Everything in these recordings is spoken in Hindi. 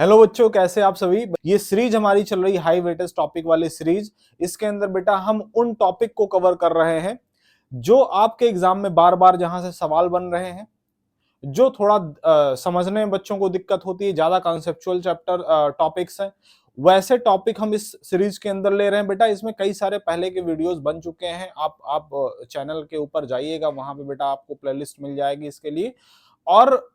हेलो बच्चों, कैसे आप सभी। ये सीरीज हमारी चल रही हाई वेटेज टॉपिक वाली सीरीज। इसके अंदर बेटा हम उन टॉपिक को कवर कर रहे हैं जो आपके एग्जाम में बार बार जहां से सवाल बन रहे हैं, जो थोड़ा समझने में बच्चों को दिक्कत होती है, ज्यादा कॉन्सेप्चुअल चैप्टर टॉपिक्स हैं। वैसे टॉपिक हम इस सीरीज के अंदर ले रहे हैं बेटा। इसमें कई सारे पहले के वीडियोस बन चुके हैं। आप चैनल के ऊपर जाइएगा, वहां पे बेटा आपको प्लेलिस्ट मिल जाएगी इसके लिए। और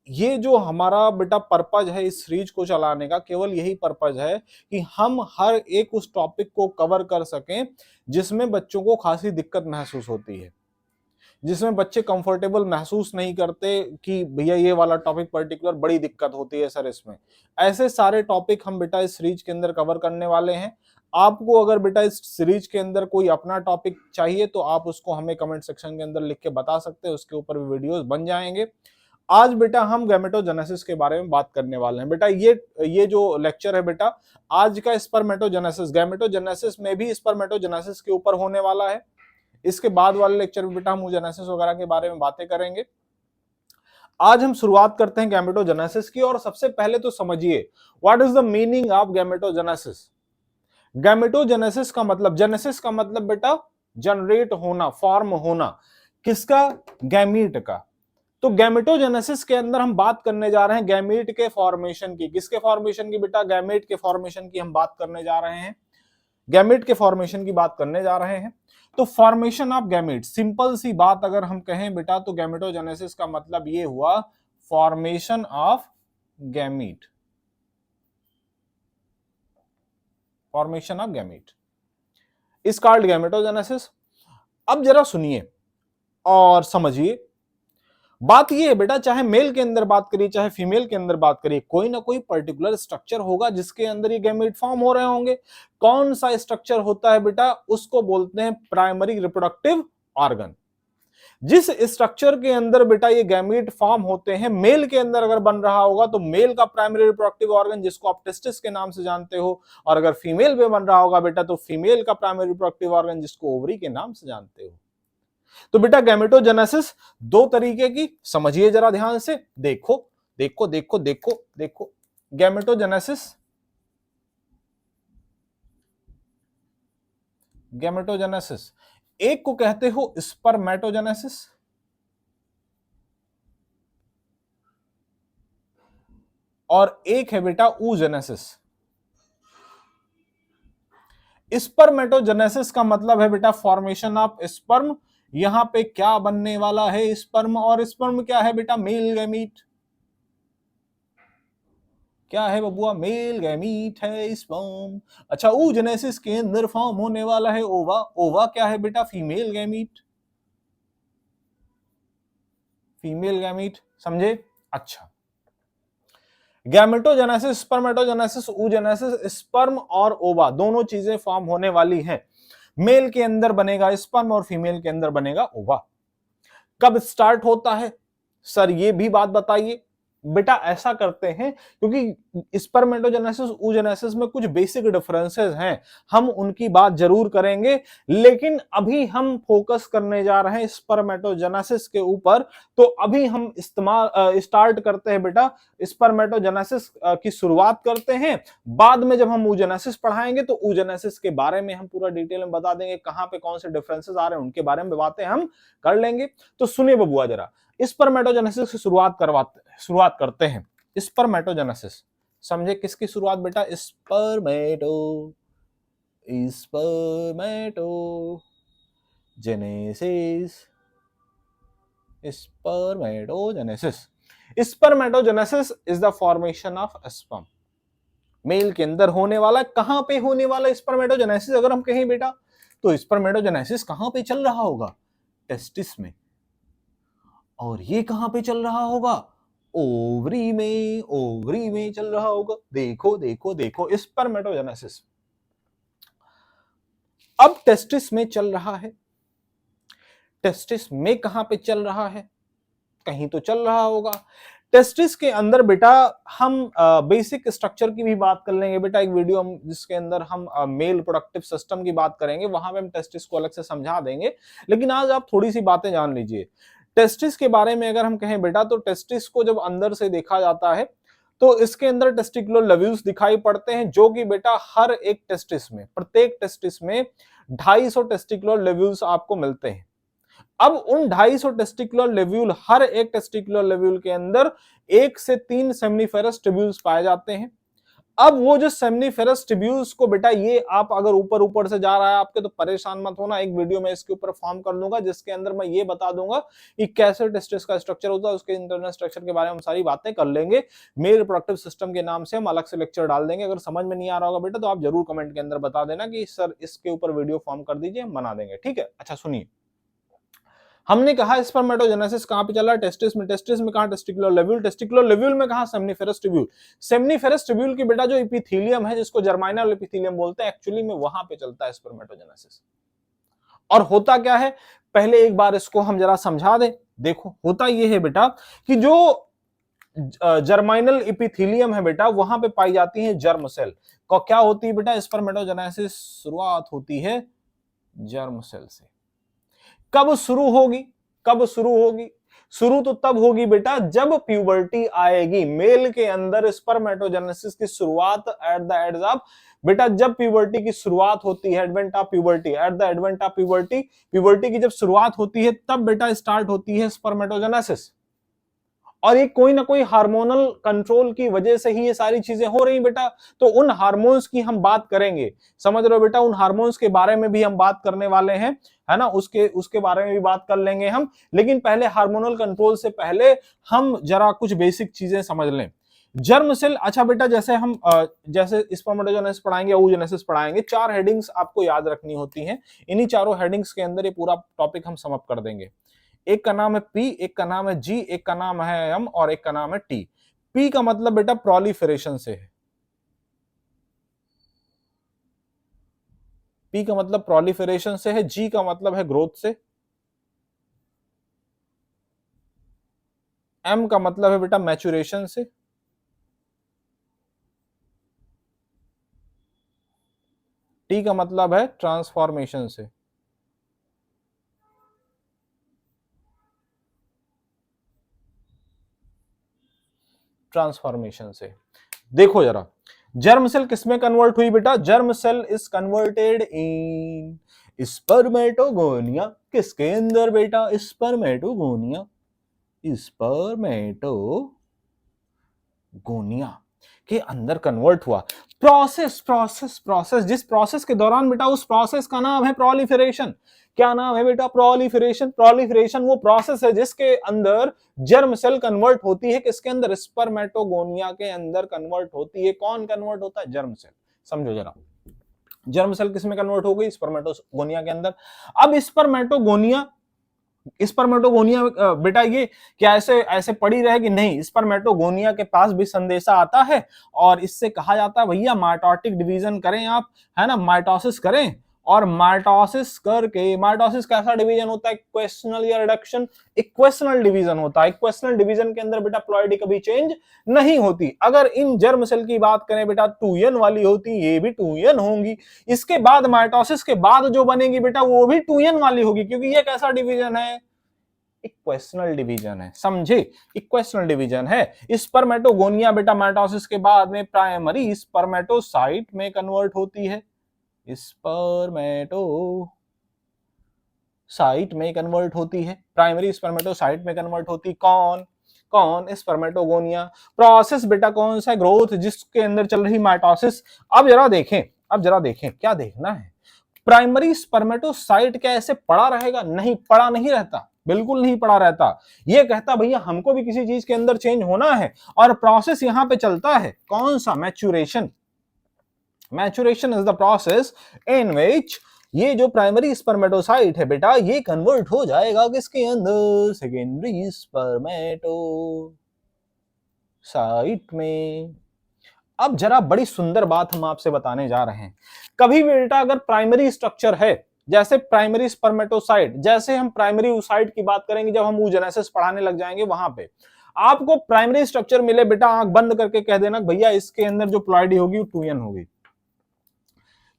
ये जो हमारा बेटा पर्पज है इस सीरीज को चलाने का, केवल यही पर्पज है कि हम हर एक उस टॉपिक को कवर कर सकें जिसमें बच्चों को खासी दिक्कत महसूस होती है, जिसमें बच्चे कंफर्टेबल महसूस नहीं करते कि भैया ये वाला टॉपिक पर्टिकुलर बड़ी दिक्कत होती है सर इसमें। ऐसे सारे टॉपिक हम बेटा इस सीरीज के अंदर कवर करने वाले हैं। आपको अगर बेटा इस सीरीज के अंदर कोई अपना टॉपिक चाहिए तो आप उसको हमें कमेंट सेक्शन के अंदर लिख के बता सकते हैं, उसके ऊपर भी वीडियोस बन जाएंगे। आज बेटा हम गैमेटोजेनेसिस के बारे में बात करने वाले हैं बेटा। ये जो लेक्चर है बेटा आज का स्पर्मेटोजेनेसिस, गैमेटोजेनेसिस में भी स्पर्मेटोजेनेसिस के ऊपर होने वाला है। इसके बाद वाले लेक्चर में बेटा हम oogenesis वगैरह के बारे में बातें करेंगे। आज हम शुरुआत करते हैं गैमेटोजेनेसिस की। और सबसे पहले तो समझिए what is the meaning of gametogenesis. Gametogenesis का मतलब, जेनेसिस का मतलब बेटा जनरेट होना, फॉर्म होना। किसका? गैमीट का। तो गैमेटोजेनेसिस के अंदर हम बात करने जा रहे हैं गैमीट के फॉर्मेशन की। किसके फॉर्मेशन की बेटा? गैमेट के फॉर्मेशन की हम बात करने जा रहे हैं। गैमेट के फॉर्मेशन की बात करने जा रहे हैं। तो फॉर्मेशन ऑफ गैमेट, सिंपल सी बात अगर हम कहें बेटा तो गैमेटोजेनेसिस का मतलब ये हुआ formation of gamete, formation of gamete is called gametogenesis. अब जरा सुनिए और समझिए। बात ये है बेटा, चाहे मेल के अंदर बात करिए चाहे फीमेल के अंदर बात करिए, कोई ना कोई पर्टिकुलर स्ट्रक्चर होगा जिसके अंदर ये गैमेट फॉर्म हो रहे होंगे। कौन सा स्ट्रक्चर होता है बेटा? उसको बोलते हैं प्राइमरी रिप्रोडक्टिव ऑर्गन। जिस स्ट्रक्चर के अंदर बेटा ये गैमेट फॉर्म होते हैं, मेल के अंदर अगर बन रहा होगा तो मेल का प्राइमरी रिप्रोडक्टिव ऑर्गन जिसको आप टेस्टिस के नाम से जानते हो, और अगर फीमेल में बन रहा होगा बेटा तो फीमेल का प्राइमरी रिप्रोडक्टिव ऑर्गन जिसको ओवरी के नाम से जानते हो। तो बेटा गैमेटोजेनेसिस दो तरीके की, समझिए जरा ध्यान से। देखो देखो देखो देखो देखो, गैमेटोजेनेसिस, गैमेटोजेनेसिस एक को कहते हो स्पर्मेटोजेनेसिस, और एक है बेटा oogenesis। स्पर्मेटोजेनेसिस का मतलब है बेटा फॉर्मेशन ऑफ स्पर्म। यहां पे क्या बनने वाला है? स्पर्म। और स्पर्म क्या है बेटा? Male gamete. क्या है बबुआ? मेल गैमीट है स्पर्म। अच्छा, oogenesis के अंदर फॉर्म होने वाला है ओवा। ओवा क्या है बेटा? Female gamete, female gamete. समझे? अच्छा, गैमेटोजेनेसिस, स्पर्मेटोजेनेसिस, oogenesis, स्पर्म और ओवा दोनों चीजें फॉर्म होने वाली हैं। मेल के अंदर बनेगा स्पर्म और फीमेल के अंदर बनेगा ओवा। कब स्टार्ट होता है सर, ये भी बात बताइए। बेटा ऐसा करते हैं क्योंकि स्पर्मेटोजेनेसिस oogenesis में कुछ बेसिक डिफरेंसेस हैं, हम उनकी बात जरूर करेंगे। लेकिन अभी हम फोकस करने जा रहे हैं स्पर्मेटोजेनेसिस के ऊपर। तो अभी हम स्टार्ट करते हैं बेटा, स्पर्मेटोजेनेसिस की शुरुआत करते हैं। बाद में जब हम oogenesis पढ़ाएंगे तो oogenesis के बारे में हम पूरा डिटेल में बता देंगे, कहां पे कौन से डिफरेंसेस आ रहे हैं उनके बारे में बातें हम कर लेंगे। तो सुनिए बबुआ जरा, स्पर्मेटोजेनेसिस की शुरुआत करते हैं। स्पर्मेटोजेनेसिस, समझे किसकी शुरुआत बेटा? Spermato, spermatogenesis, spermatogenesis. Spermatogenesis is the formation of sperm. Male के अंदर होने वाला। कहां पे होने वाला स्पर्मेटोजेनेसिस अगर हम कहें बेटा, तो स्पर्मेटोजेनेसिस कहां पे चल रहा होगा? टेस्टिस में। और ये कहां पे चल रहा होगा? ओवरी में, ओवरी में चल रहा होगा। देखो देखो देखो, स्पर्मेटोजेनेसिस अब टेस्टिस में चल रहा है। टेस्टिस में कहां पे चल रहा है? कहीं तो चल रहा होगा। टेस्टिस के अंदर बेटा हम बेसिक स्ट्रक्चर की भी बात कर लेंगे बेटा, एक वीडियो हम जिसके अंदर हम मेल प्रोडक्टिव सिस्टम की बात करेंगे, वहां पे हम टेस्टिस को अलग से समझा देंगे। लेकिन आज आप थोड़ी सी बातें जान लीजिए टेस्टिस के बारे में। अगर हम कहें बेटा तो टेस्टिस को जब अंदर से देखा जाता है तो इसके अंदर टेस्टिकुलर लेव्यूल्स दिखाई पड़ते हैं, जो कि बेटा हर एक टेस्टिस में, प्रत्येक टेस्टिस में 250 टेस्टिकुलर लेव्यूल्स आपको मिलते हैं। अब उन 250 टेस्टिकुलर लेव्यूल, हर एक टेस्टिकुलर लेव्यूल के अंदर 1 से 3 सेमनीफेरस ट्यूब्यूल्स पाए जाते हैं। अब वो जो सेमनीफेरस ट्यूब्यूल्स को बेटा, ये आप अगर ऊपर ऊपर से जा रहा है आपके, तो परेशान मत होना, एक वीडियो में इसके ऊपर फॉर्म कर दूंगा जिसके अंदर मैं ये बता दूंगा कि कैसे टेस्टिस का स्ट्रक्चर होता है, उसके इंटरनल स्ट्रक्चर के बारे में हम सारी बातें कर लेंगे। मेल रिप्रोडक्टिव सिस्टम के नाम से हम अलग से लेक्चर डाल देंगे। अगर समझ में नहीं आ रहा होगा बेटा, तो आप जरूर कमेंट के अंदर बता देना कि सर इसके ऊपर वीडियो फॉर्म कर दीजिए, हम बना देंगे, ठीक है। अच्छा सुनिए, हमने कहा स्पर्मेटोजेनेसिस कहां पे चल रहा है, टेस्टिस में। टेस्टिस में कहां, टेस्टिकुलर लेव्यूल। टेस्टिकुलर लेव्यूल में कहां, सेमनीफेरस ट्यूब्यूल। सेमनीफेरस ट्यूब्यूल की बेटा जो एपिथेलियम है, जिसको जर्माइनल एपिथेलियम बोलते हैं, एक्चुअली में वहां पे चलता है स्पर्मेटोजेनेसिस। और होता क्या है, पहले एक बार इसको हम जरा समझा दें। देखो होता यह है बेटा कि जो जर्माइनल एपिथेलियम है बेटा, वहां पे पाई जाती है जर्म सेल। क्या होती है बेटा, स्पर्मेटोजेनेसिस शुरुआत होती है जर्म सेल से। कब शुरू होगी, कब शुरू होगी, शुरू तो तब होगी बेटा जब प्यूबर्टी आएगी। मेल के अंदर स्पर्मेटोजेनेसिस की शुरुआत एट द एज ऑफ, बेटा जब प्यूबर्टी की शुरुआत होती है, advent of puberty, at the advent of puberty, puberty की जब शुरुआत होती है तब बेटा स्टार्ट होती है स्पर्मेटोजेनेसिस। और ये कोई ना कोई हार्मोनल कंट्रोल की वजह से ही ये सारी चीजें हो रही बेटा। तो उन हार्मोन्स की हम बात करेंगे, समझ रहे हो बेटा, उन हार्मोन्स के बारे में भी हम बात करने वाले हैं, है ना, उसके बारे में भी बात कर लेंगे हम। लेकिन पहले हार्मोनल कंट्रोल से पहले हम जरा कुछ बेसिक चीजें समझ लें। जर्म सेल, अच्छा बेटा, जैसे हम जैसे स्पर्मेटोजेनेसिस पढ़ाएंगे, oogenesis पढ़ाएंगे, 4 हेडिंग्स आपको याद रखनी होती हैं। इन्हीं चारों हेडिंग्स के अंदर ये पूरा टॉपिक हम समाप्त कर देंगे। एक का नाम है पी, एक का नाम है जी, एक का नाम है एम और एक का नाम है टी। पी का मतलब बेटा प्रोलिफरेशन से है, पी का मतलब प्रोलिफरेशन से है। जी का मतलब है ग्रोथ से। एम का मतलब है बेटा मैचुरेशन से। टी का मतलब है ट्रांसफॉर्मेशन से। ट्रांसफॉर्मेशन से। देखो जरा, जर्म सेल किसमें कन्वर्ट हुई बेटा, germ cell is converted in spermatogonia. किसके अंदर बेटा, स्पर्मेटोगोनिया, स्पर्मेटोगोनिया के अंदर कन्वर्ट हुआ। प्रोसेस प्रोसेस प्रोसेस, जिस प्रोसेस के दौरान बेटा, उस प्रोसेस का नाम है प्रोलिफरेशन। क्या नाम है बेटा, प्रोलिफरेशन। प्रोलिफरेशन वो प्रोसेस है जिसके अंदर जर्म सेल कन्वर्ट होती है। किसके अंदर, स्पर्मेटोगोनिया के अंदर कन्वर्ट होती है। कौन कन्वर्ट होता है, जर्म सेल। समझो जरा, जर्म सेल किसमें कन्वर्ट हो गई, स्पर्मेटोगोनिया के अंदर। अब स्पर्मेटोगोनिया, स्पर्मेटोगोनिया बेटा ये क्या ऐसे ऐसे पड़ी रहेगी, नहीं। स्पर्मेटोगोनिया के पास भी संदेशा आता है और इससे कहा जाता है भैया माइटोटिक डिवीजन करें आप, है ना, माइटोसिस करें। और माइटोसिस करके, माइटोसिस कैसा डिवीजन होता है, इक्वेशनल या रिडक्शन, इक्वेशनल डिवीजन होता है। इक्वेशनल डिवीजन के अंदर बेटा प्लॉइडी कभी चेंज नहीं होती। अगर इन जर्म सेल की बात करें बेटा, 2n वाली होती, ये भी 2n होंगी। इसके बाद माइटोसिस के बाद जो बनेगी बेटा, वो भी 2n वाली होगी, क्योंकि ये कैसा डिवीजन है, इक्वेशनल डिवीजन है। समझे, इक्वेशनल डिवीजन है। स्पर्मेटोगोनिया बेटा माइटोसिस के बाद में प्राइमरी स्पर्मेटोसाइट में कन्वर्ट होती है। स्पर्मेटोसाइट में कन्वर्ट होती है, प्राइमरी स्पर्मेटोसाइट में कन्वर्ट होती। कौन कौन, स्पर्मेटोगोनिया। प्रोसेस बेटा कौन सा, ग्रोथ, जिसके अंदर चल रही माइटोसिस। अब जरा देखें, अब जरा देखें, क्या देखना है, प्राइमरी स्पर्मेटोसाइट क्या ऐसे पड़ा रहेगा, नहीं, पड़ा नहीं रहता, बिल्कुल नहीं पड़ा रहता। ये कहता भैया हमको भी किसी चीज के अंदर चेंज होना है, और प्रोसेस यहां पे चलता है, कौन सा, maturation. Maturation is the process in which ये जो प्राइमरी स्पर्मेटोसाइट है बेटा, ये कन्वर्ट हो जाएगा किसके अंदर, सेकेंडरी स्पर्मेटोसाइट में। अब जरा बड़ी सुंदर बात हम आपसे बताने जा रहे हैं। कभी भी बेटा अगर प्राइमरी स्ट्रक्चर है, जैसे प्राइमरी स्पर्मेटोसाइट, जैसे हम प्राइमरी oocyte की बात करेंगे जब हम oogenesis पढ़ाने लग जाएंगे, वहां पे आपको प्राइमरी स्ट्रक्चर मिले बेटा, आंख बंद करके कह देना भैया इसके अंदर जो प्लॉइडी होगी वो 2n होगी।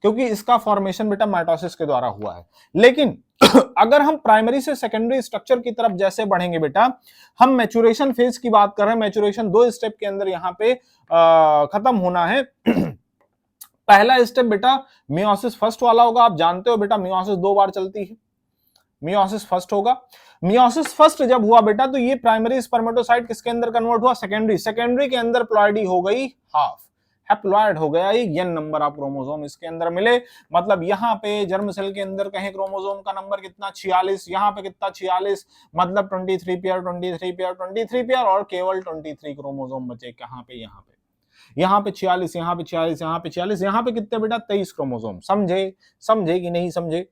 क्योंकि इसका फॉर्मेशन बेटा माइटोसिस के द्वारा हुआ है। लेकिन अगर हम प्राइमरी से सेकेंडरी स्ट्रक्चर की तरफ जैसे बढ़ेंगे बेटा, हम मैच्योरेशन फेज की बात कर रहे हैं। मैच्योरेशन 2 स्टेप के अंदर यहां पे खत्म होना है। पहला स्टेप बेटा मियोसिस फर्स्ट वाला होगा। आप जानते हो बेटा मियोसिस 2 बार चलती है। मियोसिस फर्स्ट होगा। मियोसिस फर्स्ट जब हुआ बेटा तो ये प्राइमरी स्पर्मेटोसाइट किसके अंदर कन्वर्ट हुआ? सेकेंडरी। सेकेंडरी के अंदर प्लॉइडी हो गई हाफ, हैप्लॉइड हो गया, एन नंबर ऑफ क्रोमोसोम इसके अंदर मिले। मतलब यहां पे जर्म सेल के अंदर कहें क्रोमोसोम का नंबर कितना? 46। यहां पे कितना? 46। मतलब 23 पेयर, 23 पेयर, 23 पेयर, और केवल 23 क्रोमोसोम बचे। कहां पे? यहां पे 46, यहां पे 46, यहां पे 46, यहां पे कितने बेटा? 23 क्रोमोसोम। समझे कि नहीं समझे?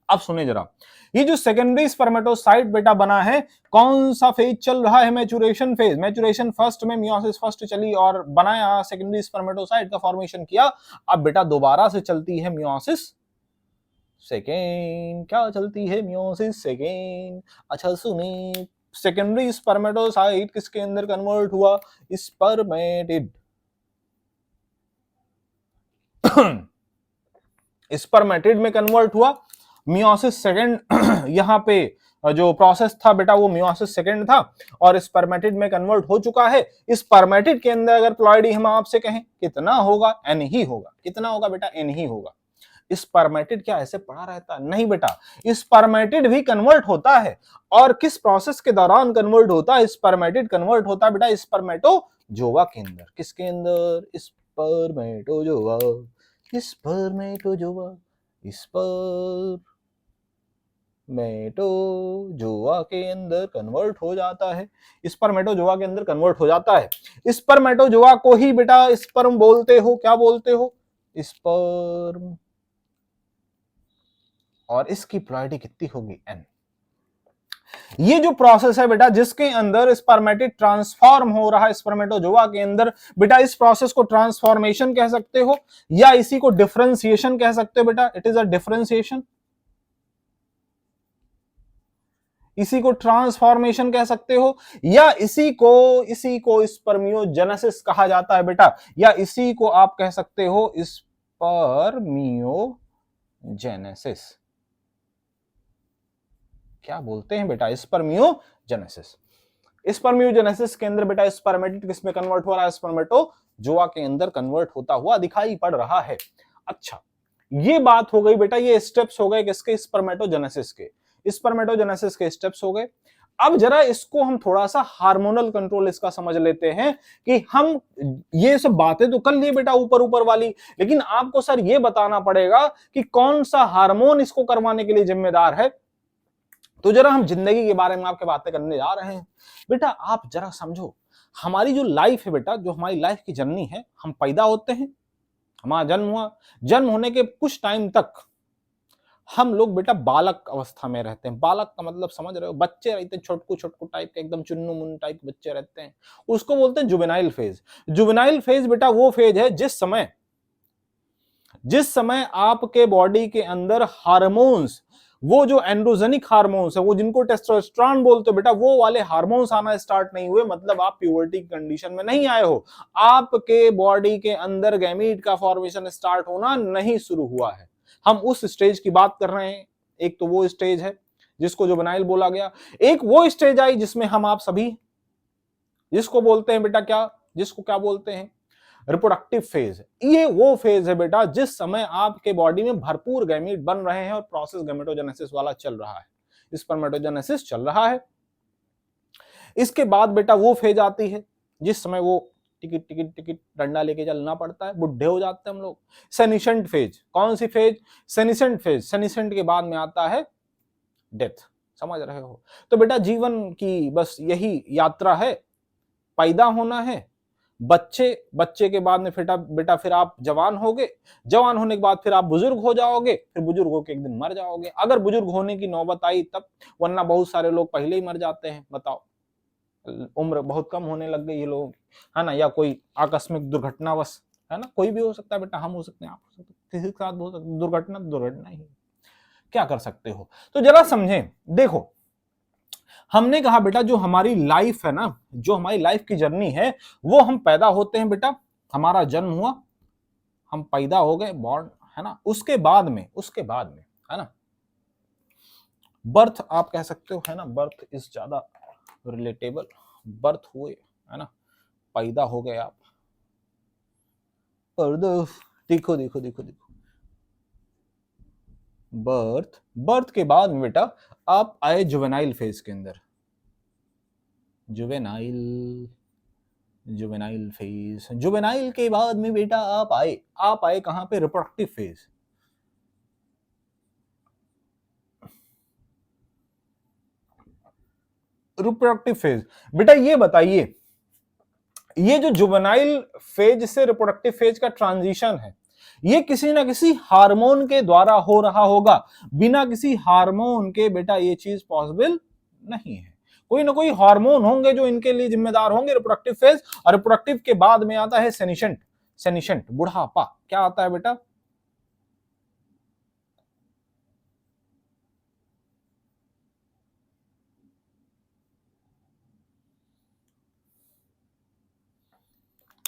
अब सुने जरा, ये जो सेकेंडरी स्पर्मेटोसाइट बेटा बना है, कौन सा फेज चल रहा है? Maturation phase. मैच्योरेशन फर्स्ट में मियोसिस फर्स्ट चली और बनाया सेकेंडरी स्पर्मेटोसाइट का फॉर्मेशन किया। अब बेटा दोबारा से चलती है मियोसिस सेकेंड। क्या चलती है? Meiosis second. अच्छा सुने, सेकेंडरी स्पर्मेटोसाइट किसके अंदर कन्वर्ट हुआ? स्पर्मेटिड। स्पर्मेटिड में कन्वर्ट हुआ। मियोसिस सेकेंड यहां पे जो प्रोसेस था बेटा वो मियोसिस सेकेंड था और स्पर्मेटिड में कन्वर्ट हो चुका है। स्पर्मेटिड के अंदर अगर प्लॉइडी हम आपसे कहें कितना होगा? एन ही होगा। कितना होगा बेटा? एन ही होगा। स्पर्मेटिड क्या ऐसे पड़ा रहता? नहीं बेटा, स्पर्मेटिड भी कन्वर्ट होता है। और किस प्रोसेस के दौरान कन्वर्ट होता है? स्पर्मेटिड कन्वर्ट होता है बेटा स्पर्मेटोजोआ के अंदर। किसके अंदर? स्पर्मेटोजोआ। स्पर्मेटोजोआ, स्पर्मेटोजोआ के अंदर कन्वर्ट हो जाता है। स्पर्मेटोजोआ के अंदर कन्वर्ट हो जाता है। स्पर्मेटोजोआ को ही बेटा स्पर्म बोलते हो। क्या बोलते हो? स्पर्म। और इसकी प्लॉइडी कितनी होगी? एन। ये जो प्रोसेस है बेटा जिसके अंदर स्पर्मेटिड ट्रांसफॉर्म हो रहा है स्पर्मेटोजोआ के अंदर, बेटा इस प्रोसेस को ट्रांसफॉर्मेशन कह सकते हो या इसी को डिफरेंशिएशन कह सकते हो बेटा। It is a differentiation. इसी को ट्रांसफॉर्मेशन कह सकते हो या इसी को स्पर्मियोजेनेसिस कहा जाता है बेटा, या इसी को आप कह सकते हो स्पर्मियोजेनेसिस। क्या बोलते हैं बेटा? स्पर्मियोजेनेसिस। स्पर्मियोजेनेसिस के अंदर बेटा स्पर्मेटिड किस में कन्वर्ट हो रहा है? स्पर्मेटोजोआ के अंदर कन्वर्ट होता हुआ दिखाई पड़ रहा है। अच्छा, ये बात हो गई बेटा, ये स्टेप्स हो गए किसके? स्पर्मेटोजेनेसिस के। स्पर्मेटोजेनेसिस के स्टेप्स हो गए। अब जरा इसको हम थोड़ा सा हार्मोनल कंट्रोल इसका समझ लेते हैं कि हम ये सब बातें तो कर लिए बेटा ऊपर ऊपर वाली, लेकिन आपको सर ये बताना पड़ेगा कि कौन सा हार्मोन इसको करवाने के लिए जिम्मेदार है। तो जरा हम जिंदगी के बारे में आपके बातें करने जा रहे हैं। बेटा आप जरा समझो, हमारी जो लाइफ है बेटा, जो हमारी लाइफ की जर्नी है, हम पैदा होते हैं, हमारा जन्म हुआ, जन्म होने के कुछ टाइम तक हम लोग बेटा बालक अवस्था में रहते हैं। बालक का मतलब समझ रहे हो? बच्चे रहते हैं, छोटकू छोटकू टाइप के, एकदम चुन्नू मुन्नू टाइप के बच्चे रहते हैं। उसको बोलते हैं जुवेनाइल फेज। जुवेनाइल फेज बेटा वो फेज है जिस समय आपके बॉडी के अंदर हार्मोन्स, वो जो एंड्रोजेनिक हार्मोन्स है, वो जिनको टेस्टोस्टेरोन बोलते हो बेटा, वो वाले हार्मोन्स आना स्टार्ट नहीं हुए, मतलब आप प्यूबर्टी की कंडीशन में नहीं आए हो। आपके बॉडी के अंदर गैमीट का फॉर्मेशन स्टार्ट होना नहीं शुरू हुआ है। हम उस स्टेज की बात कर रहे हैं। एक तो वो स्टेज है जिसको जुवेनाइल बोला गया, एक वो स्टेज आई जिसमें हम आप सभी, जिसको बोलते हैं बेटा क्या, जिसको क्या बोलते हैं? Reproductive phase. ये वो फेज है बेटा जिस समय आपके बॉडी में भरपूर गैमीट बन रहे हैं और प्रोसेस गैमेटोजेनेसिस वाला चल रहा है, स्पर्मेटोजेनेसिस चल रहा है। इसके बाद बेटा वो फेज आती है जिस समय वो टिकट टिकट टिकट डंडा लेके चलना पड़ता है, बुढ़े हो जाते हैं हम लोग। सेनिसेंट फेज। कौन सी फेज? सेनिसेंट फेज। सेनिसेंट के बाद में आता है डेथ। समझ रहे हो? तो बेटा जीवन की बस यही यात्रा है। पैदा होना है, बच्चे के बाद में बेटा फिर आप जवान होगे, जवान होने के बाद फिर आप बुजुर्ग हो जाओगे, फिर बुजुर्ग होके एक दिन मर जाओगे, अगर बुजुर्ग होने की नौबत आई तब, वरना बहुत सारे लोग पहले ही मर जाते हैं। बताओ, उम्र बहुत कम होने लग गई ये लोगों की, है ना, या कोई आकस्मिक दुर्घटनावश, है ना, कोई भी हो सकता है बेटा, हम हो सकते हैं, आप हो सकते हैं, किसी के साथ हो सकता है, दुर्घटना ही, क्या कर सकते हो। तो जरा समझें, देखो हमने कहा बेटा जो हमारी लाइफ है ना, जो हमारी लाइफ की जर्नी है, वो हम पैदा होते हैं बेटा, हमारा जन्म हुआ, हम पैदा हो गए, बॉर्न, है ना, उसके बाद में है ना, बर्थ आप कह सकते हो, है ना, बर्थ इज ज्यादा रिलेटेबल, बर्थ हुए, है ना, पैदा हो गए आप, और देखो देखो देखो देखो, बर्थ के बाद में बेटा आप आए जुवेनाइल फेज के अंदर, जुवेनाइल फेज, जुवेनाइल के बाद में बेटा आप आए कहां पे, रिप्रोडक्टिव फेज। रिप्रोडक्टिव फेज, बेटा ये बताइए, ये जो जुवेनाइल फेज से रिप्रोडक्टिव फेज का ट्रांजिशन है, ये किसी ना किसी हार्मोन के द्वारा हो रहा होगा, बिना किसी हार्मोन के बेटा ये चीज पॉसिबल नहीं है। कोई ना कोई हार्मोन होंगे जो इनके लिए जिम्मेदार होंगे, रिप्रोडक्टिव फेज। और रिप्रोडक्टिव के बाद में आता है सेनिशेंट, बुढ़ापा। क्या आता है बेटा,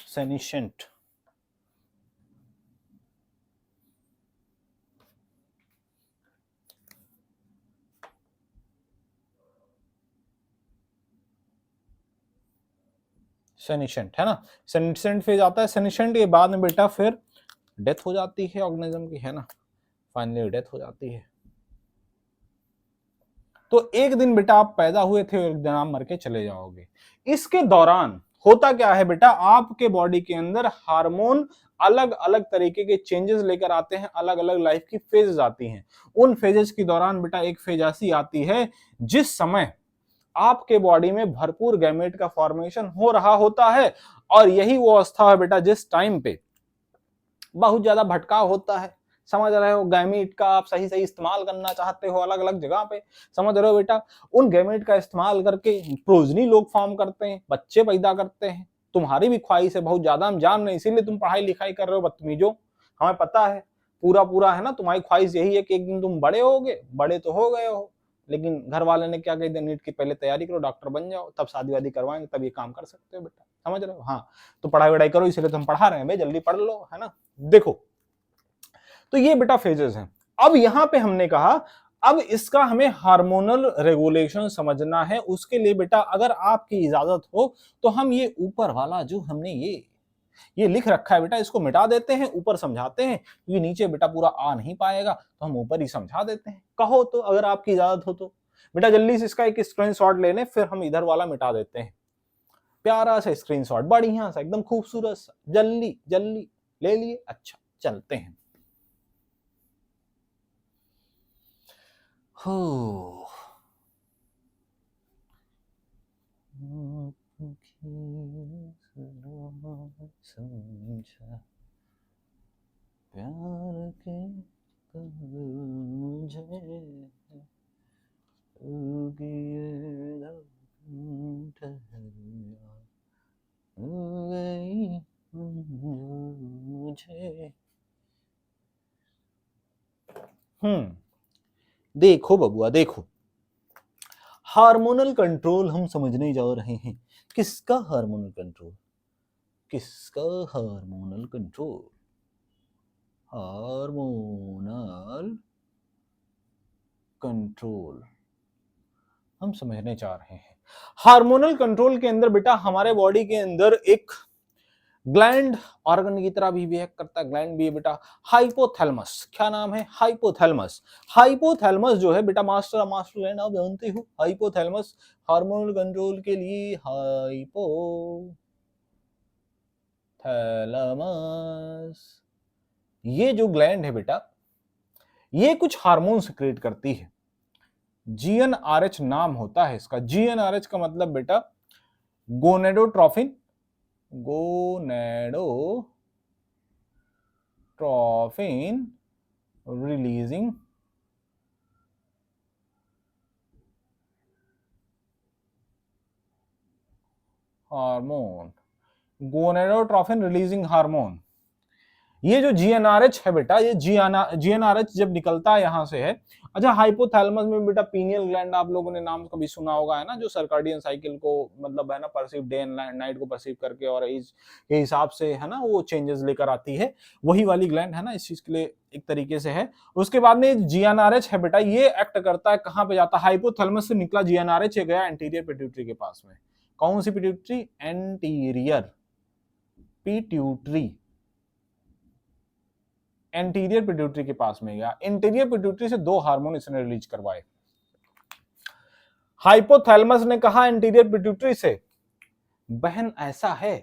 सेनिशेंट, सेनिशेंट, है ना, सेनिशेंट फेज आता है। सेनिशेंट के बाद में बेटा फिर डेथ हो जाती है ऑर्गेनिज्म की, है ना, फाइनली डेथ हो जाती है। तो एक दिन बेटा आप पैदा हुए थे और एक दिन आप मर के चले जाओगे। इसके दौरान होता क्या है बेटा, आपके बॉडी के अंदर हार्मोन अलग अलग तरीके के चेंजेस लेकर आते हैं, अलग अलग लाइफ की फेजेस आती हैं। उन फेजेस के दौरान बेटा एक फेज ऐसी आती है जिस समय आपके बॉडी में भरपूर गैमेट का फॉर्मेशन हो रहा होता है, और यही वो अवस्था है बेटा जिस टाइम पे बहुत ज्यादा भटकाव होता है। समझ रहे हो, गैमेट का आप सही सही इस्तेमाल करना चाहते हो अलग अलग जगह पे, समझ रहे हो बेटा, उन गैमेट का इस्तेमाल करके प्रोजनी लोग फॉर्म करते हैं, बच्चे पैदा करते हैं। तुम्हारी भी ख्वाहिश है बहुत ज्यादा, हम जान रहे हैं, इसीलिए तुम पढ़ाई लिखाई कर रहे हो बदतमीजों, हमें पता है पूरा पूरा, है ना, तुम्हारी ख्वाहिश यही है कि एक दिन तुम बड़े होगे, बड़े तो हो गए हो, लेकिन घर वाले ने क्या कह दिया, नीट की पहले तैयारी करो, डॉक्टर बन जाओ, तब शादी वादी करवाएंगे, तब ये काम कर सकते हो बेटा, समझ रहे हो। हाँ, तो पढ़ाई वढ़ाई करो, इसलिए तो हम पढ़ा रहे हैं भाई, जल्दी पढ़ लो, है ना। देखो, तो ये बेटा फेजेस हैं। अब यहां पे हमने कहा, अब इसका हमें हार्मोनल रेगुलेशन समझना है। उसके लिए बेटा अगर आपकी इजाजत हो तो हम ये ऊपर वाला जो हमने ये लिख रखा है बेटा, इसको मिटा देते हैं, ऊपर समझाते हैं, क्योंकि नीचे बेटा पूरा आ नहीं पाएगा, तो हम ऊपर ही समझा देते हैं। कहो तो, अगर आपकी इजाजत हो तो बेटा जल्दी से इसका एक स्क्रीनशॉट ले लें, फिर हम इधर वाला मिटा देते हैं। प्यारा सा स्क्रीनशॉट, बढ़िया सा, एकदम खूबसूरत सा, जल्दी जल्दी ले लिए। अच्छा, चलते हैं। हो समझा प्यार के मुझे मुझे। देखो बबुआ, देखो, हार्मोनल कंट्रोल हम समझने जा रहे हैं। किसका हार्मोनल कंट्रोल, किसका हार्मोनल कंट्रोल, हार्मोनल कंट्रोल हम समझने जा रहे हैं। हार्मोनल कंट्रोल के अंदर बेटा हमारे बॉडी के अंदर एक ग्लैंड ऑर्गन की तरह भी बिहेव करता है, ग्लैंड भी है बेटा, हाइपोथैलेमस। क्या नाम है, हाइपोथैलेमस। हाइपोथैलेमस जो है बेटा मास्टर ग्लैंड, आप जानते हो, हाइपोथैलेमस हार्मोनल कंट्रोल के लिए, हाइपोथैलेमस ये जो ग्लैंड है बेटा, ये कुछ हार्मोन सिक्रेट करती है। जीएनआरएच नाम होता है इसका। जीएनआरएच का मतलब बेटा gonadotrophin, gonadotrophin releasing hormone, gonadotrophin releasing hormone. ये जो जीएनआरएच है बेटा, ये जीएनआरएच जब निकलता है यहां से है। अच्छा, हाइपोथैलेमस में बेटा पीनियल ग्लैंड आप लोगों ने नाम कभी सुना होगा, है ना, जो सर्काडियन साइकिल को मतलब है ना परसीव, डे एंड नाइट को परसीव करके और एज के हिसाब से है ना वो चेंजेस लेकर आती है, वही वाली ग्लैंड है ना, इस चीज के लिए एक तरीके से है। उसके बाद में जीएनआरएच है बेटा, ये एक्ट करता है, कहां पे जाता है, हाइपोथैलेमस से निकला जीएनआरएच गया एंटीरियर पिट्यूटरी के पास में। कौन सी pituitary? Anterior pituitary, anterior pituitary के पास में गया। इंटीरियर पिट्यूटरी से दो हार्मोन इसने रिलीज करवाए। हाइपोथैलेमस ने कहा इंटीरियर पिट्यूटरी से, बहन ऐसा है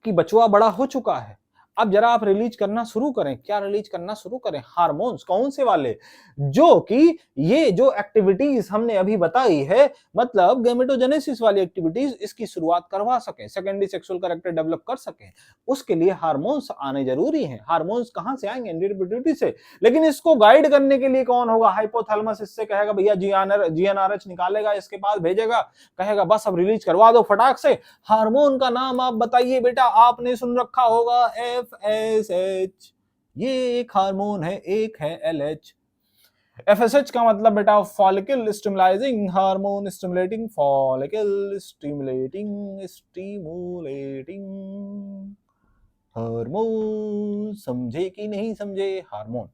कि बचवा बड़ा हो चुका है, अब जरा आप रिलीज करना शुरू करें। क्या रिलीज करना शुरू करें? हार्मोन्स। कौन से वाले? जो कि ये जो एक्टिविटीज हमने अभी बताई है, मतलब गेमेटोजेनेसिस वाली एक्टिविटीज, इसकी शुरुआत करवा सके, सेकेंडरी सेक्सुअल कैरेक्टर डेवलप कर सके, उसके लिए हार्मोन्स आने जरूरी हैं। हार्मोन्स कहां से आएंगे? एंटीरियर पिट्यूटरी से। लेकिन इसको गाइड करने के लिए कौन होगा? हाइपोथैलेमस। इससे कहेगा भैया जीएनआरएच निकालेगा, इसके पास भेजेगा, कहेगा बस अब रिलीज करवा दो फटाक से। हार्मोन का नाम आप बताइए बेटा, आपने सुन रखा होगा FSH। ये एक हार्मोन है, एक है LH। FSH का मतलब बेटा follicle stimulising hormone, stimulating follicle, stimulating hormone. समझे कि नहीं समझे? हार्मोन,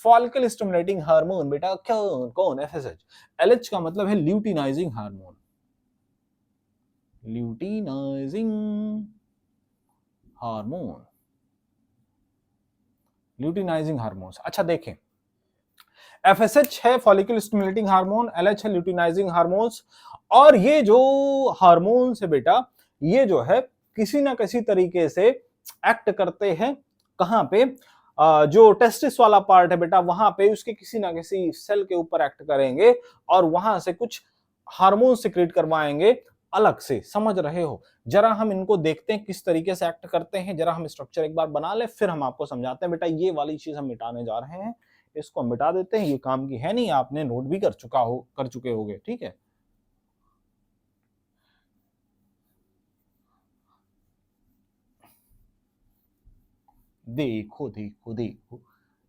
फॉलिकल स्टिमुलेटिंग हार्मोन बेटा क्यों, कौन? FSH। LH का मतलब है luteinizing hormone, luteinizing hormone, luteinising hormones. अच्छा देखें, FSH है फॉलिकल स्टिमुलेटिंग हार्मोन, LH है ल्यूटिनाइजिंग हार्मोन्स। और ये जो हार्मोन्स है बेटा, ये जो है किसी ना किसी तरीके से एक्ट करते हैं कहां पे? जो टेस्टिस वाला पार्ट है बेटा, वहां पे उसके किसी ना किसी सेल के ऊपर एक्ट करेंगे और वहां से कुछ हार्मोन सिक्रेट करवाएंगे अलग से। समझ रहे हो? जरा हम इनको देखते हैं किस तरीके से एक्ट करते हैं, जरा हम स्ट्रक्चर एक बार बना ले, फिर हम आपको समझाते हैं। बेटा ये वाली चीज हम मिटाने जा रहे हैं, इसको हम मिटा देते हैं, ये काम की है नहीं, आपने नोट भी कर चुके होगे, ठीक है। देखो देखो देखो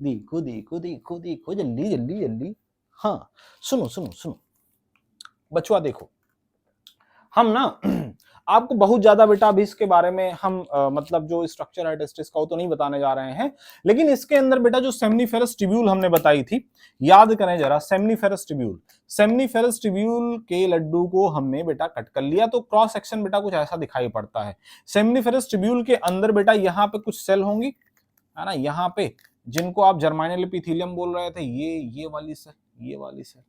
देखो देखो देखो देखो, जल्दी जल्दी जल्दी। हाँ, सुनो सुनो सुनो बचवा, देखो हम ना आपको बहुत ज्यादा बेटा अभी इसके बारे में हम मतलब जो स्ट्रक्चर है टेस्टिस का वो तो नहीं बताने जा रहे हैं, लेकिन इसके अंदर बेटा जो सेमनीफेरस ट्यूब्यूल हमने बताई थी, याद करें जरा। सेमनीफेरस ट्यूब्यूल, सेमनीफेरस ट्यूब्यूल के लड्डू को हमने बेटा कट कर लिया, तो क्रॉस सेक्शन बेटा कुछ ऐसा दिखाई पड़ता है। सेमनीफेरस ट्यूब्यूल के अंदर बेटा यहाँ पे कुछ सेल होंगी, है ना, यहाँ पे, जिनको आप जर्माइनल एपिथेलियम बोल रहे थे। ये वाली सेल, ये वाली सेल,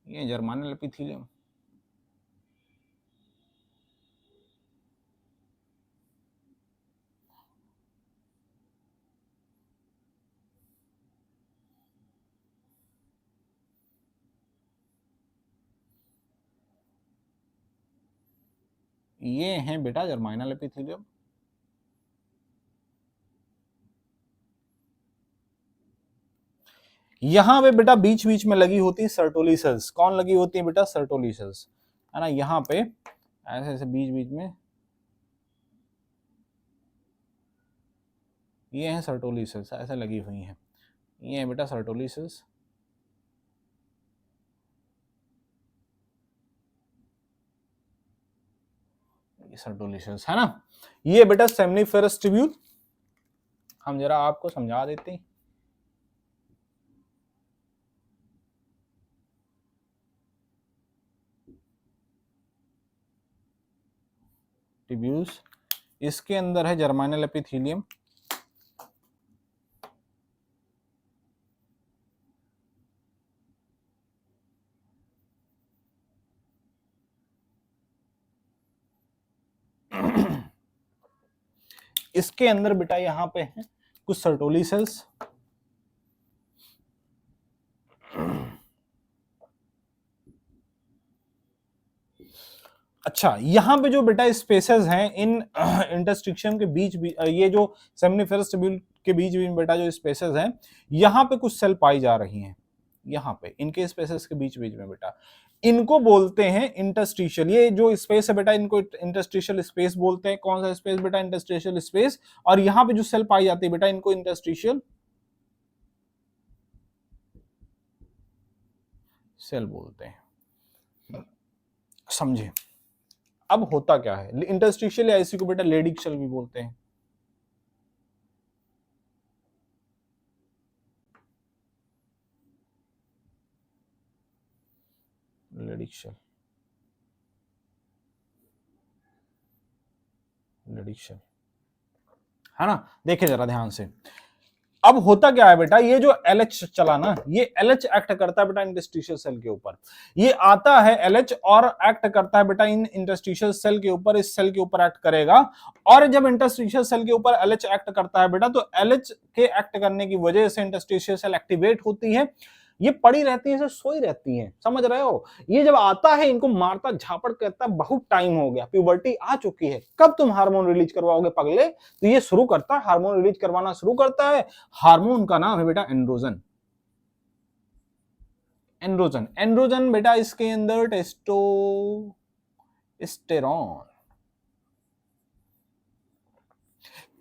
ये जर्माइनल एपिथेलियम। ये हैं बेटा जर्माइनल एपिथेलियम। यहां पे बेटा बीच बीच में लगी होती है सर्टोली सेल्स। कौन लगी होती है बेटा? सर्टोली सेल्स, है ना, यहाँ पे ऐसे ऐसे बीच बीच में ये हैं सर्टोली सेल्स, ऐसे लगी हुई हैं। ये है बेटा सर्टोली सेल्स। सर्टोली सेल्स है ना। ये बेटा सेमनीफेरस ट्यूब्यूल, हम जरा आपको समझा देते हैं। ट्यूब्यूल्स, इसके अंदर है जर्माइनल एपिथेलियम, इसके अंदर बेटा यहाँ पे है कुछ सर्टोली सेल्स। अच्छा, यहाँ पे जो बेटा स्पेसेस हैं इन इंटरस्टिक्शन के बीच भी, ये जो सेमनीफेरस ट्यूब्यूल के बीच में बेटा जो स्पेसेस हैं, यहाँ पे कुछ सेल पाई जा रही हैं। यहाँ पे इनके स्पेसेस के बीच बीच में बेटा इनको बोलते हैं इंटरस्टिशियल। ये जो स्पेस है बेटा इनको इंटरस्टिशियल स्पेस बोलते हैं। कौन सा स्पेस बेटा? Interstitial space. और यहां पे जो सेल पाई जाती है बेटा इनको इंटरस्टिशियल सेल बोलते हैं। समझे? अब होता क्या है, इंटरस्टिशियल या इसी को बेटा लेडिक सेल भी बोलते हैं। लेडिक सेल, लेडिक सेल, है ना? देखिए जरा ध्यान से। अब होता क्या है बेटा, ये जो LH चला ना, ये LH एक्ट करता है बेटा इंटरस्टिशियल सेल के ऊपर। ये आता है LH और एक्ट करता है बेटा इन इंटरस्टिशियल सेल के ऊपर, इस सेल के ऊपर एक्ट करेगा। और जब इंटरस्टिशियल सेल के ऊपर LH एक्ट करता है बेटा, तो LH के एक्ट करने की वजह से इंटरस्टिशियल सेल एक्टिवेट होती है। ये पड़ी रहती है, सोई रहती है, समझ रहे हो? ये जब आता है इनको मारता झापड़ करता है, बहुत टाइम हो गया, प्यूबर्टी आ चुकी है, कब तुम हार्मोन रिलीज करवाओगे पगले? तो ये शुरू करता है, हार्मोन रिलीज करवाना शुरू करता है। हार्मोन का नाम है बेटा एंड्रोजन। एंड्रोजन, एंड्रोजन बेटा इसके अंदर टेस्टोस्टेरॉन।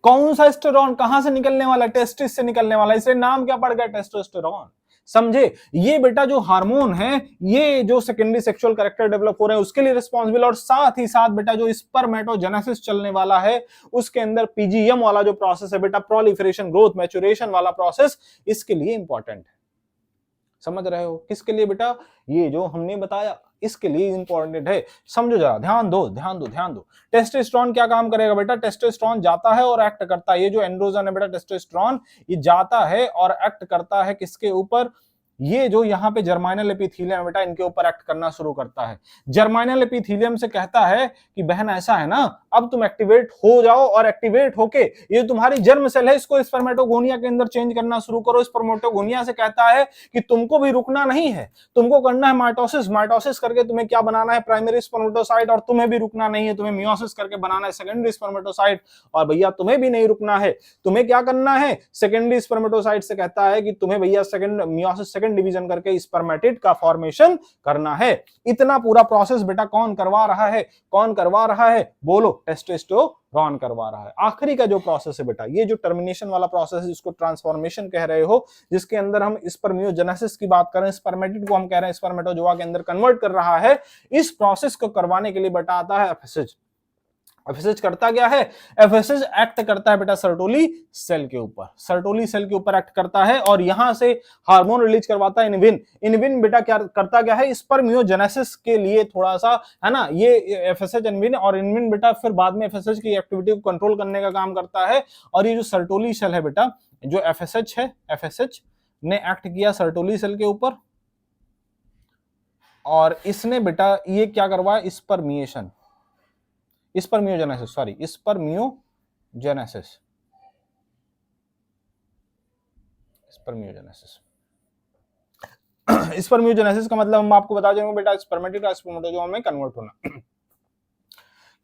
कौन सा स्टेरॉन? कहां से निकलने वाला? टेस्टिस से निकलने वाला, इसलिए नाम क्या पड़ गया? टेस्टोस्टेरॉन। समझे? ये बेटा जो हार्मोन है, ये जो सेकेंडरी सेक्सुअल कैरेक्टर डेवलप हो रहे हैं उसके लिए रिस्पॉन्सिबल, और साथ ही साथ बेटा जो स्पर्मेटोजेनेसिस चलने वाला है उसके अंदर PGM वाला जो प्रोसेस है बेटा, प्रोलिफरेशन ग्रोथ मैच्योरेशन वाला प्रोसेस, इसके लिए इंपॉर्टेंट है। समझ रहे हो? किसके लिए बेटा? ये जो हमने बताया इसके लिए इंपॉर्टेंट है। समझो जरा, ध्यान दो ध्यान दो ध्यान दो। टेस्टोस्टेरोन क्या काम करेगा बेटा? टेस्टोस्टेरोन जाता है और एक्ट करता है, ये जो एंड्रोजन है बेटा टेस्टोस्टेरोन, ये जाता है और एक्ट करता है किसके ऊपर? ये जो यहाँ पे जर्माइनल एपिथीलियम है बेटा, इनके ऊपर एक्ट करना शुरू करता है। जर्माइनल एपिथीलियम से कहता है कि बहन ऐसा है ना, अब तुम एक्टिवेट हो जाओ, और एक्टिवेट होके ये तुम्हारी जर्म सेल है, इसको स्पर्मेटोगोनिया के अंदर चेंज करना शुरू करो। स्पर्मेटोगोनिया से कहता है कि तुमको भी रुकना नहीं है, तुमको करना है माइटोसिस। माइटोसिस करके तुम्हें क्या बनाना है? Primary spermatocyte. और तुम्हें भी रुकना नहीं है, तुम्हें मियोसिस करके बनाना है सेकेंडरी स्पर्मेटोसाइट। और भैया तुम्हें भी नहीं रुकना है, तुम्हें क्या करना है? सेकेंडरी स्पर्मेटोसाइट से कहता है कि तुम्हें भैया सेकेंड मियोसिस, सेकेंड डिवीजन करके स्पर्मेटिड का फॉर्मेशन करना है। इतना पूरा प्रोसेस बेटा कौन करवा रहा है? कौन करवा रहा है? बोलो, टेस्टोस्टेरोन करवा रहा है। आखिरी का जो प्रोसेस है बेटा, ये जो टर्मिनेशन वाला प्रोसेस है जिसको ट्रांसफॉर्मेशन कह रहे हो, जिसके अंदर हम स्पर्मियोजेनेसिस की बात करें, स्पर्मेटिड को हम कह रहे हैं स्पर्मेटोजोआ के अंदर कन्वर्ट कर रहा है, इस प्रोसेस को करवाने के लिए बेटा आता है FSH। FSH करता क्या है? FSH एक्ट करता है बेटा सर्टोली सेल के ऊपर, सर्टोली सेल के ऊपर एक्ट करता है और यहां से हार्मोन रिलीज करवाता है इनविन। इनविन बेटा क्या करता क्या है? स्पर्मियोजेनेसिस के लिए थोड़ा सा, है ना, ये FSH इनविन, और इनविन बेटा फिर बाद में FSH की एक्टिविटी को कंट्रोल करने का काम करता है। और ये जो सर्टोली सेल है बेटा, जो FSH है, FSH ने एक्ट किया सर्टोली सेल के ऊपर, और इसने बेटा ये क्या करवाया? Spermiation, spermiogenesis, sorry spermiogenesis, spermiogenesis. Spermiogenesis का मतलब हम आपको बता देंगे बेटा, स्पर्मेटिड का स्पर्मेटोजोआ में कन्वर्ट होना।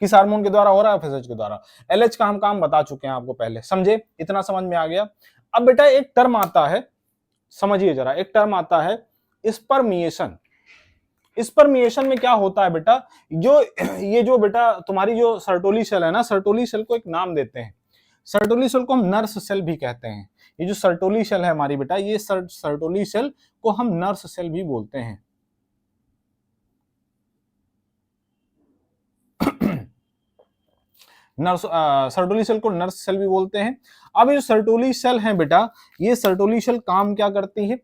किस हार्मोन के द्वारा हो रहा है? FSH के द्वारा। LH का हम काम बता चुके हैं आपको पहले, समझे? इतना समझ में आ गया। अब बेटा एक टर्म आता है, समझिए जरा, एक टर्म आता है स्पर्मिएशन। स्पर्मिएशन में क्या होता है बेटा? जो ये जो बेटा तुम्हारी जो सर्टोली सेल है ना, सर्टोली सेल को एक नाम देते हैं, सर्टोली सेल को हम नर्स सेल भी कहते हैं। ये जो सर्टोली सेल है हमारी बेटा, ये सर्टोली सेल को हम नर्स सेल भी बोलते हैं। नर्स, सर्टोली सेल को नर्स सेल भी बोलते हैं। अब ये जो सर्टोली सेल है बेटा, ये सर्टोली सेल काम क्या करती है?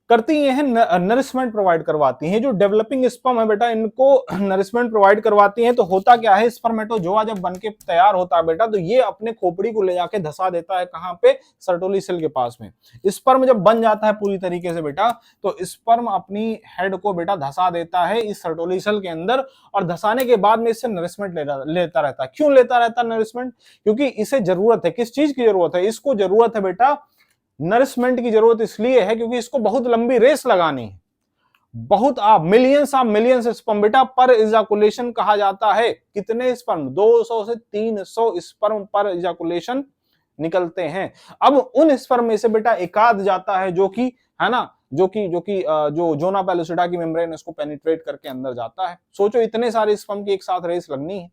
करती हैं नरिशमेंट प्रोवाइड करवाती हैं। जो डेवलपिंग स्पर्म है बेटा, इनको नरिशमेंट प्रोवाइड करवाती हैं। तो होता क्या है? स्पर्मेटोजोआ जब बनके तैयार होता है बेटा, तो ये अपने खोपड़ी को ले जाके धसा देता है कहां पे? सर्टोली सेल के पास में। स्पर्म जब बन जाता है पूरी तरीके से बेटा, तो स्पर्म अपनी हेड को बेटा धसा देता है इस सर्टोली सेल के अंदर, और धसाने के बाद में इससे नरिशमेंट लेता रहता है। क्यों लेता रहता है नरिशमेंट? क्योंकि इसे जरूरत है, किस चीज की जरूरत है? इसको जरूरत है बेटा, नरिशमेंट की जरूरत इसलिए है क्योंकि इसको बहुत लंबी रेस लगानी है। बहुत आप मिलियंस स्पर्म बेटा पर इजाकुलेशन कहा जाता है। कितने स्पर्म? 200 से 300 स्पर्म पर इजाकुलेशन निकलते हैं। अब उन स्पर्म में से बेटा एकाध जाता है जो कि, है ना, जो जोना पेलुसिडा की मेम्ब्रेन उसको पेनिट्रेट करके अंदर जाता है। सोचो इतने सारे स्पर्म की एक साथ रेस लगनी है,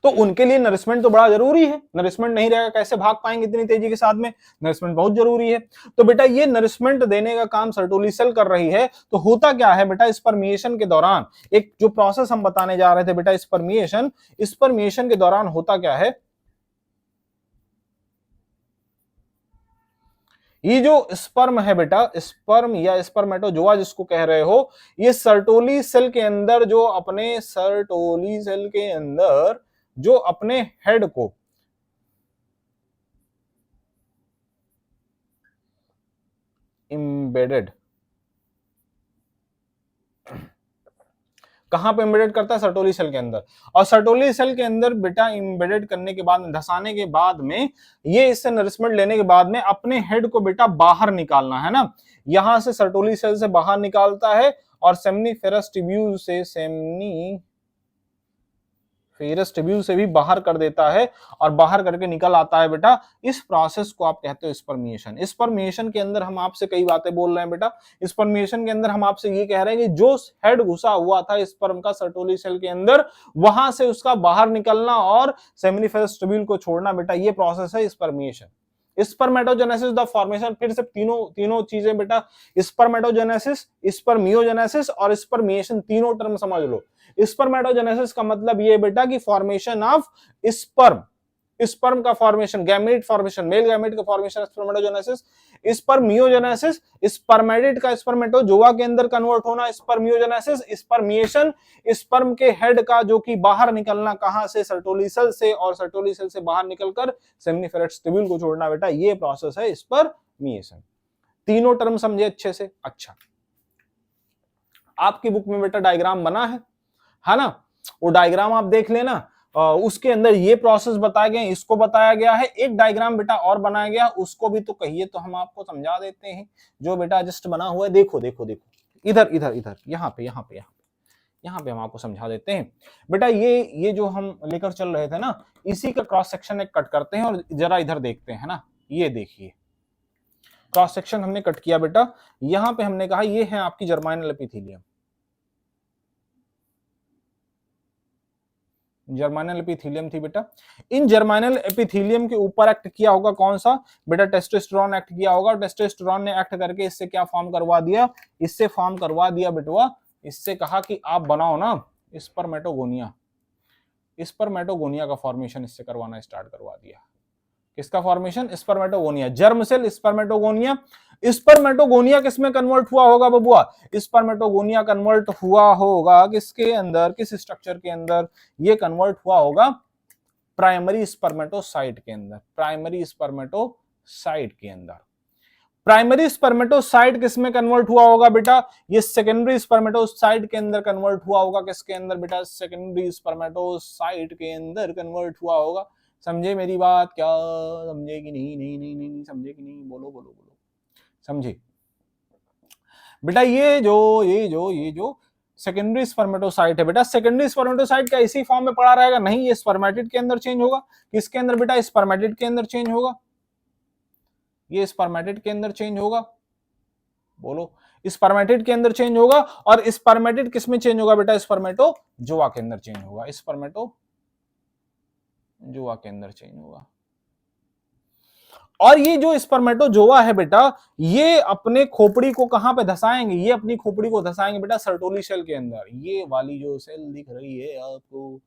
तो उनके लिए नरिशमेंट तो बड़ा जरूरी है। नरिशमेंट नहीं रहेगा कैसे भाग पाएंगे इतनी तेजी के साथ में, नरिशमेंट बहुत जरूरी है। तो बेटा ये नरिशमेंट देने का काम सर्टोली सेल कर रही है। तो होता क्या है बेटा, स्पर्मिएशन के दौरान एक जो प्रोसेस हम बताने जा रहे थे बेटा, स्पर्मिएशन के दौरान होता क्या है, ये जो स्पर्म है बेटा, स्पर्म या स्पर्मेटोजोआ जिसको कह रहे हो, ये सर्टोली सेल के अंदर जो अपने हेड को एम्बेडेड कहां पे एम्बेडेड करता है, सर्टोली सेल के अंदर। और सर्टोली सेल के अंदर बेटा एम्बेडेड करने के बाद, धसाने के बाद में, ये इससे नरिशमेंट लेने के बाद में अपने हेड को बेटा बाहर निकालना है ना, यहां से सर्टोली सेल से बाहर निकालता है और सेमनीफेरस ट्यूब्यूल से भी बाहर कर देता है और बाहर करके निकल आता है बेटा। इस प्रोसेस को आप कहते हो स्पर्मिएशन। स्पर्मिएशन के अंदर हम आपसे कई बातें बोल रहे हैं बेटा। स्पर्मिएशन के अंदर हम आपसे ये कह रहे हैं कि जो हेड घुसा हुआ था स्पर्म का सर्टोली सेल के अंदर, वहां से उसका बाहर निकलना और सेमिनिफेरस ट्यूब्यूल को छोड़ना बेटा, ये प्रोसेस है स्पर्मिएशन। स्पर्मेटोजेनेसिस द फॉर्मेशन, फिर से तीनों चीजें बेटा, स्पर्मेटोजेनेसिस, स्पर्मियोजेनेसिस और स्पर्मिएशन, तीनों टर्म समझ लो। स्पर्मेटोजेनेसिस का मतलब ये बेटा कि फॉर्मेशन ऑफ स्पर्म का formation, gamete formation, male gamete का फॉर्मेशन स्पर्मेटोजेनेसिस। स्पर्मियोजेनेसिस, स्पर्मेटिड का स्पर्मेटोजोआ के अंदर कन्वर्ट होना स्पर्मियोजेनेसिस। स्पर्मिएशन, स्पर्म के हेड का जो कि बाहर निकलना, कहां से, सर्टोली सेल से, और सर्टोली सेल से बाहर निकलकर सेमिनिफेरस ट्यूब्यूल को छोड़ना बेटा, ये प्रोसेस है स्पर्मिएशन। तीनों टर्म समझे अच्छे से। अच्छा, आपकी बुक में बेटा डायग्राम बना है ना, वो डायग्राम आप देख लेना। उसके अंदर ये प्रोसेस बताए गए, इसको बताया गया है। एक डायग्राम बेटा और बनाया गया, उसको भी तो कहिए तो हम आपको समझा देते हैं, जो बेटा जस्ट बना हुआ है। देखो देखो देखो, इधर इधर इधर, यहाँ पे हम आपको समझा देते हैं बेटा। ये जो हम लेकर चल रहे थे ना, इसी का क्रॉस सेक्शन एक कट करते हैं और जरा इधर देखते हैं ना। ये देखिए क्रॉस सेक्शन हमने कट किया बेटा। यहां पे हमने कहा ये है आपकी जर्माइनल एपिथेलियम। जर्माइनल एपिथेलियम थी बेटा। इन जर्माइनल एपिथेलियम के ऊपर एक्ट किया होगा कौन सा बेटा, टेस्टोस्टेरोन एक्ट किया होगा। टेस्टोस्टेरोन ने एक्ट करके इससे क्या फॉर्म करवा दिया, इससे फॉर्म करवा दिया बेटवा, इससे कहा कि आप बनाओ ना स्पर्मेटोगोनिया। स्पर्मेटोगोनिया का फॉर्मेशन इससे करवाना स्टार्ट करवा दिया। किसका formation, spermatogonia. Germ cell spermatogonia. Spermatogonia किसमें कन्वर्ट हुआ होगा बबुआ, स्पर्मेटोगोनिया कन्वर्ट हुआ होगा किसके अंदर, किस स्ट्रक्चर के अंदर, ये कन्वर्ट हुआ होगा प्राइमरी स्पर्मेटोसाइट के अंदर। प्राइमरी स्पर्मेटोसाइट के अंदर। प्राइमरी स्पर्मेटोसाइट किसमें कन्वर्ट हुआ होगा बेटा, ये सेकेंडरी स्पर्मेटोसाइट के अंदर कन्वर्ट हुआ होगा। किसके अंदर बेटा, सेकेंडरी स्पर्मेटोसाइट के अंदर कन्वर्ट हुआ होगा। समझे मेरी बात, क्या समझे कि नहीं, नहीं नहीं नहीं, नहीं समझे कि नहीं, बोलो बोलो बोलो, समझे बेटा। ये जो सेकेंडरी स्पर्मेटोसाइट है बेटा, सेकेंडरी स्पर्मेटोसाइट का इसी फॉर्म में पड़ा रहेगा, नहीं ये स्पर्मेटिड के अंदर चेंज होगा। किसके अंदर बेटा, स्पर्मेटिड के अंदर चेंज होगा। ये स्पर्मेटिड के अंदर चेंज होगा, बोलो, स्पर्मेटिड के अंदर चेंज होगा। और स्पर्मेटिड किसमें चेंज होगा बेटा, स्पर्मेटोजोआ के अंदर चेंज होगा। स्पर्मेटोजोआ के अंदर चेंज होगा। और ये जो स्पर्मेटोजोआ है बेटा, ये अपने खोपड़ी को कहां पे धसाएंगे, ये अपनी खोपड़ी को धसाएंगे बेटा सर्टोली सेल के अंदर। ये वाली जो सेल दिख रही है आपको,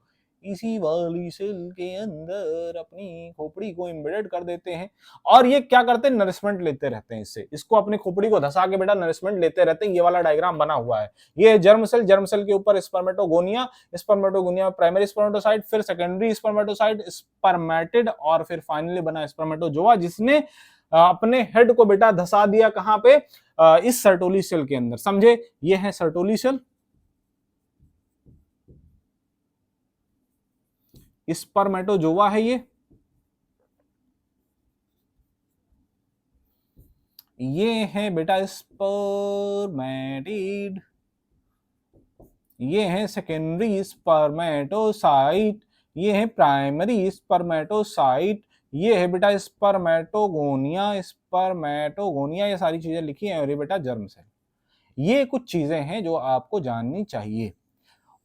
इसी वाली सेल के अंदर अपनी खोपड़ी को एम्बेडेड कर देते हैं। और ये क्या करते हैं, नरिशमेंट लेते रहते हैं इससे, इसको अपनी खोपड़ी को धसा के बेटा नरिशमेंट लेते रहते हैं। ये वाला डायग्राम बना हुआ है, ये जर्म सेल के ऊपर स्पर्मेटोगोनिया प्राइमरी स्पर्मेटोसाइट, फिर सेकेंडरी स्पर्मेटोसाइट स्पर्मेटिड, और फिर फाइनली बना स्पर्मेटोजोआ, जिसने अपने हेड को बेटा धसा दिया कहां पे, इस सर्टोली सेल के अंदर। समझे, ये है सर्टोली सेल, स्पर्मेटोजोआ है ये है बेटा स्पर्मेटिड, ये है सेकेंडरी स्पर्मेटोसाइट, ये है प्राइमरी स्पर्मेटोसाइट, ये है बेटा स्पर्मेटोगोनिया, स्पर्मेटोगोनिया, ये सारी चीजें लिखी है। और ये बेटा जर्म सेल। ये कुछ चीजें हैं जो आपको जाननी चाहिए।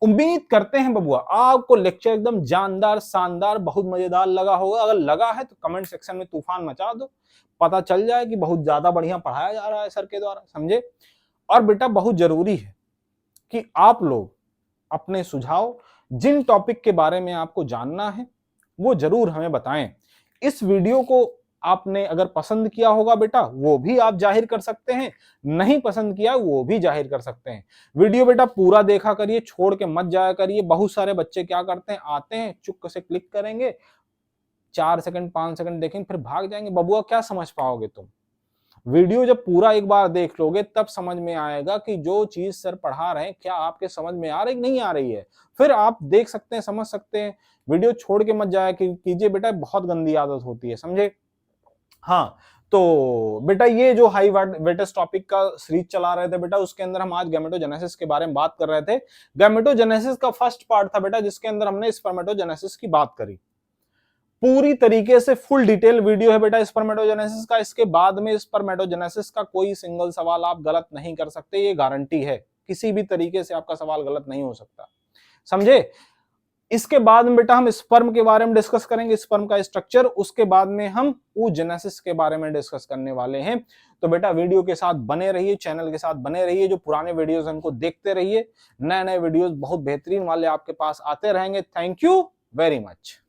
उम्मीद करते हैं बबुआ आपको लेक्चर एकदम जानदार, शानदार, बहुत मजेदार लगा होगा। अगर लगा है तो कमेंट सेक्शन में तूफान मचा दो, पता चल जाए कि बहुत ज्यादा बढ़िया पढ़ाया जा रहा है सर के द्वारा, समझे। और बेटा बहुत जरूरी है कि आप लोग अपने सुझाव, जिन टॉपिक के बारे में आपको जानना है वो जरूर हमें बताएं। इस वीडियो को आपने अगर पसंद किया होगा बेटा वो भी आप जाहिर कर सकते हैं, नहीं पसंद किया वो भी जाहिर कर सकते हैं। वीडियो बेटा पूरा देखा करिए, छोड़ के मत जाया करिए। बहुत सारे बच्चे क्या करते हैं, आते हैं चुप से क्लिक करेंगे, 4 सेकंड 5 सेकंड देखेंगे फिर भाग जाएंगे। बबुआ क्या समझ पाओगे तुम। वीडियो जब पूरा एक बार देख लोगे तब समझ में आएगा कि जो चीज सर पढ़ा रहे हैं क्या आपके समझ में आ रही नहीं आ रही है। फिर आप देख सकते हैं, समझ सकते हैं। वीडियो छोड़ के मत जाया कीजिए बेटा, बहुत गंदी आदत होती है, समझे। हाँ, तो बेटा ये जो हाई वेटेज टॉपिक का सीरीज चला रहे थे बेटा, उसके अंदर हम आज गैमेटोजेनेसिस के बारे में बात कर रहे थे। गैमेटोजेनेसिस का फर्स्ट पार्ट था बेटा जिसके अंदर हमने स्पर्मेटोजेनेसिस की बात करी। पूरी तरीके से फुल डिटेल वीडियो है बेटा स्पर्मेटोजेनेसिस का। इसके बाद में स्पर्मेटोजेनेसिस का कोई सिंगल सवाल आप गलत नहीं कर सकते, ये गारंटी है। किसी भी तरीके से आपका सवाल गलत नहीं हो सकता, समझे। इसके बाद में बेटा हम स्पर्म के बारे में डिस्कस करेंगे, स्पर्म का स्ट्रक्चर। उसके बाद में हम oogenesis के बारे में डिस्कस करने वाले हैं। तो बेटा वीडियो के साथ बने रहिए, चैनल के साथ बने रहिए, जो पुराने वीडियोस हैं उनको देखते रहिए। नए नए वीडियोस बहुत बेहतरीन वाले आपके पास आते रहेंगे। Thank you very much.